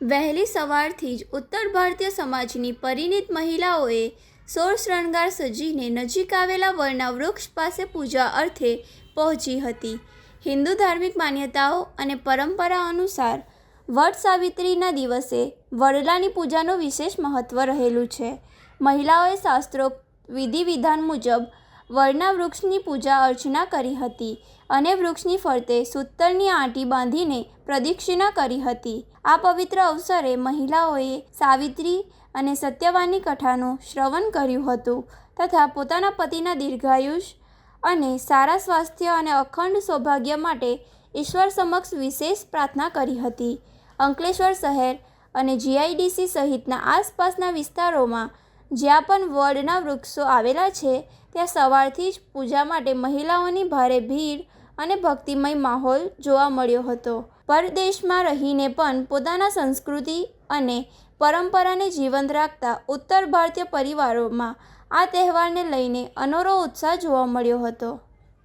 વહેલી સવારથી જ ઉત્તર ભારતીય સમાજની પરિણીત મહિલાઓએ સોળ શણગાર સજીને નજીક આવેલા વડના વૃક્ષ પાસે પૂજા અર્થે પહોંચી હતી. હિન્દુ ધાર્મિક માન્યતાઓ અને પરંપરા અનુસાર વડ સાવિત્રીના દિવસે વડલાની પૂજાનું વિશેષ મહત્વ રહેલું છે. મહિલાઓએ શાસ્ત્રોક્ત વિધિ વિધાન મુજબ વડના વૃક્ષની પૂજા અર્ચના કરી હતી અને વૃક્ષની ફરતે સૂતરની આંટી બાંધીને પ્રદક્ષિણા કરી હતી. આ પવિત્ર અવસરે મહિલાઓએ સાવિત્રી અને સત્યવાનની કથાનું શ્રવણ કર્યું હતું તથા પોતાના પતિના દીર્ઘાયુષ્ય અને સારા સ્વાસ્થ્ય અને અખંડ સૌભાગ્ય માટે ઈશ્વર સમક્ષ વિશેષ પ્રાર્થના કરી હતી. અંકલેશ્વર શહેર અને જીઆઈડીસી સહિતના આસપાસના વિસ્તારોમાં જ્યાં પણ વડના વૃક્ષો આવેલા છે ત્યાં સવારથી જ પૂજા માટે મહિલાઓની ભારે ભીડ અને ભક્તિમય માહોલ જોવા મળ્યો હતો. પરદેશમાં રહીને પણ પોતાના સંસ્કૃતિ અને પરંપરાને જીવંત રાખતા ઉત્તર ભારતીય પરિવારોમાં આ તહેવારને લઈને અનેરો ઉત્સાહ જોવા મળ્યો હતો.